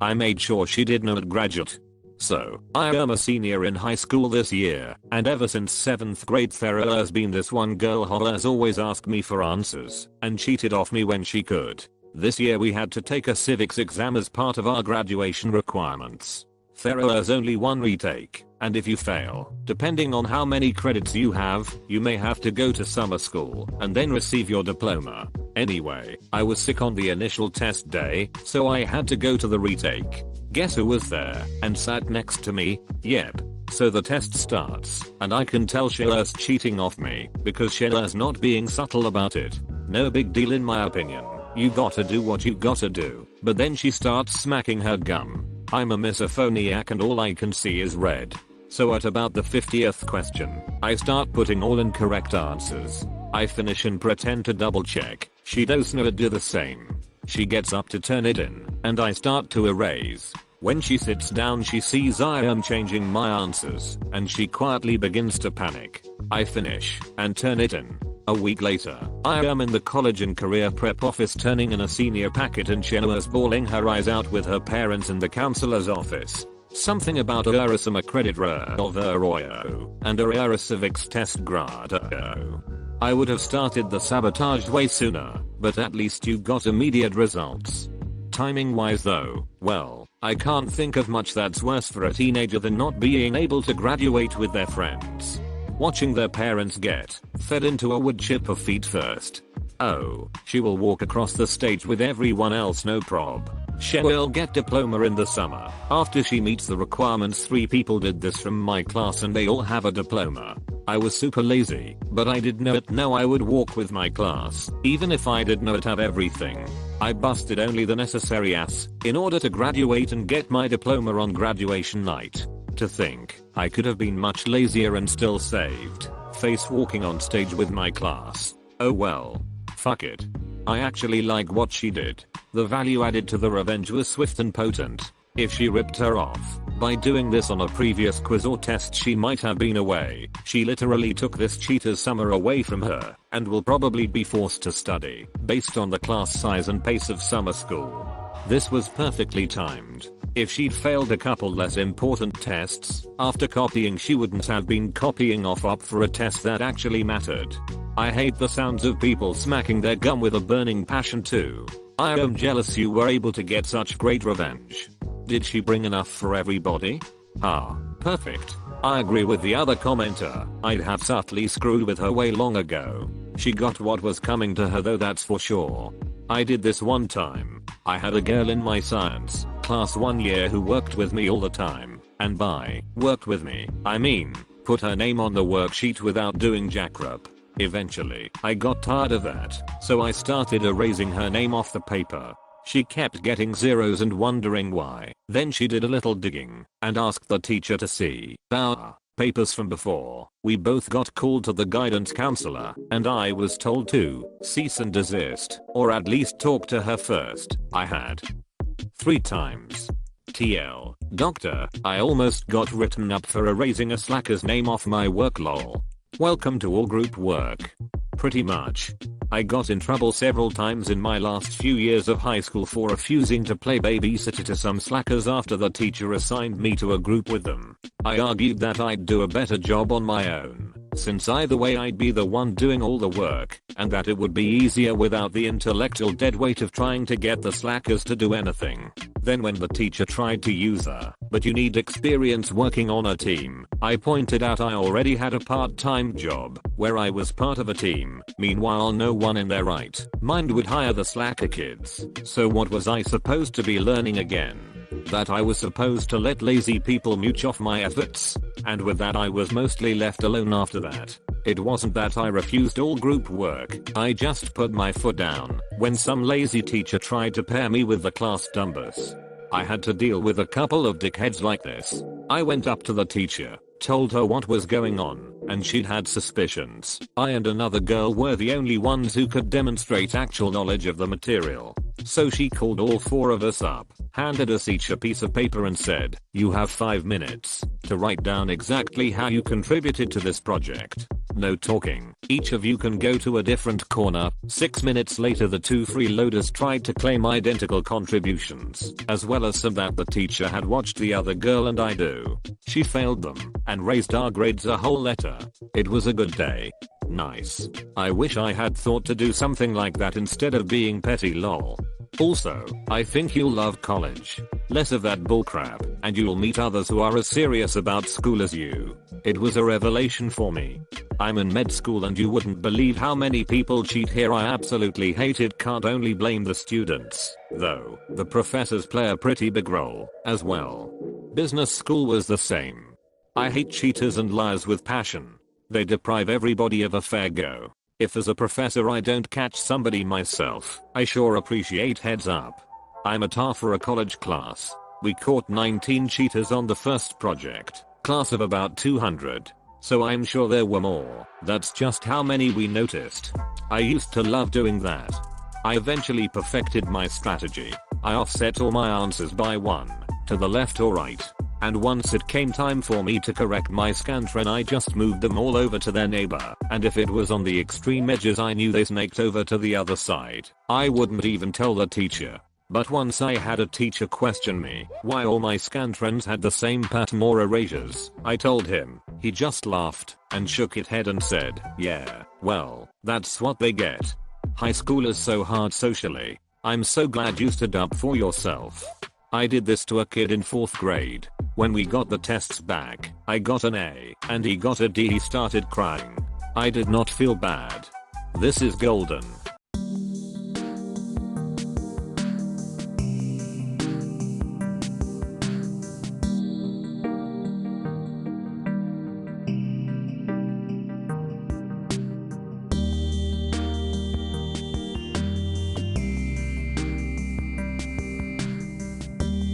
I made sure she did not graduate. So, I am a senior in high school this year, and ever since 7th grade there has been this one girl who has always asked me for answers, and cheated off me when she could. This year we had to take a civics exam as part of our graduation requirements. There is only one retake, and if you fail, depending on how many credits you have, you may have to go to summer school, and then receive your diploma. Anyway, I was sick on the initial test day, so I had to go to the retake. Guess who was there, and sat next to me? Yep. So the test starts, and I can tell Sheila's cheating off me, because Sheila's not being subtle about it. No big deal in my opinion. You gotta do what you gotta do. But then she starts smacking her gum. I'm a misophoniac and all I can see is red. So at about the 50th question, I start putting all incorrect answers. I finish and pretend to double check. She does not do the same. She gets up to turn it in, and I start to erase. When she sits down she sees I am changing my answers, and she quietly begins to panic. I finish, and turn it in. A week later, I am in the college and career prep office turning in a senior packet and Sheila's bawling her eyes out with her parents in the counselor's office. Something about a some credit of Arroyo, and a civics test grado. I would have started the sabotage way sooner, but at least you got immediate results. Timing wise though, well, I can't think of much that's worse for a teenager than not being able to graduate with their friends. Watching their parents get fed into a wood chip of feet first. Oh, she will walk across the stage with everyone else no prob. She will get diploma in the summer. After she meets the requirements 3 people did this from my class and they all have a diploma. I was super lazy, but I did not know I would walk with my class, even if I did not have everything. I busted only the necessary ass, in order to graduate and get my diploma on graduation night. To think, I could have been much lazier and still saved face walking on stage with my class. Oh well. Fuck it. I actually like what she did. The value added to the revenge was swift and potent. If she ripped her off by doing this on a previous quiz or test she might have been away. She literally took this cheater's summer away from her and will probably be forced to study based on the class size and pace of summer school. This was perfectly timed. If she'd failed a couple less important tests after copying she wouldn't have been copying off up for a test that actually mattered. I hate the sounds of people smacking their gum with a burning passion too. I am jealous you were able to get such great revenge. Did she bring enough for everybody? Ah, perfect. I agree with the other commenter. I'd have subtly screwed with her way long ago. She got what was coming to her though, that's for sure. I did this one time. I had a girl in my science class 1 year who worked with me all the time. And by worked with me, I mean put her name on the worksheet without doing jackrap. Eventually, I got tired of that, so I started erasing her name off the paper. She kept getting zeros and wondering why. Then she did a little digging and asked the teacher to see our papers from before. We both got called to the guidance counselor, and I was told to cease and desist, or at least talk to her first. I had 3 times. TL. Doctor, I almost got written up for erasing a slacker's name off my work lol. Welcome to all group work. Pretty much. I got in trouble several times in my last few years of high school for refusing to play babysitter to some slackers after the teacher assigned me to a group with them. I argued that I'd do a better job on my own, since either way I'd be the one doing all the work, and that it would be easier without the intellectual deadweight of trying to get the slackers to do anything. Then when the teacher tried to use her, but you need experience working on a team, I pointed out I already had a part-time job, where I was part of a team. Meanwhile no one in their right mind would hire the slacker kids. So what was I supposed to be learning again? That I was supposed to let lazy people mooch off my efforts, and with that I was mostly left alone after that. It wasn't that I refused all group work, I just put my foot down when some lazy teacher tried to pair me with the class dumbers. I had to deal with a couple of dickheads like this. I went up to the teacher, told her what was going on, and she'd had suspicions. I and another girl were the only ones who could demonstrate actual knowledge of the material. So she called all 4 of us up, handed us each a piece of paper and said, "You have 5 minutes to write down exactly how you contributed to this project." No talking. Each of you can go to a different corner. 6 minutes later the two freeloaders tried to claim identical contributions, as well as some that the teacher had watched the other girl and I do. She failed them and raised our grades a whole letter. It was a good day. Nice. I wish I had thought to do something like that instead of being petty lol. Also, I think you'll love college. Less of that bullcrap, and you'll meet others who are as serious about school as you. It was a revelation for me. I'm in med school and you wouldn't believe how many people cheat here. I absolutely hate it. Can't only blame the students, though. The professors play a pretty big role, as well. Business school was the same. I hate cheaters and liars with passion. They deprive everybody of a fair go. If as a professor I don't catch somebody myself, I sure appreciate heads up. I'm a tar for a college class. We caught 19 cheaters on the first project, class of about 200. So I'm sure there were more. That's just how many we noticed. I used to love doing that. I eventually perfected my strategy. I offset all my answers by one, to the left or right. And once it came time for me to correct my scantron I just moved them all over to their neighbor, and if it was on the extreme edges I knew they snaked over to the other side. I wouldn't even tell the teacher. But once I had a teacher question me why all my scantrons had the same pattern or erasures, I told him. He just laughed and shook his head and said, yeah, well, that's what they get. High school is so hard socially. I'm so glad you stood up for yourself. I did this to a kid in 4th grade. When we got the tests back, I got an A and he got a D. He started crying. I did not feel bad. This is golden.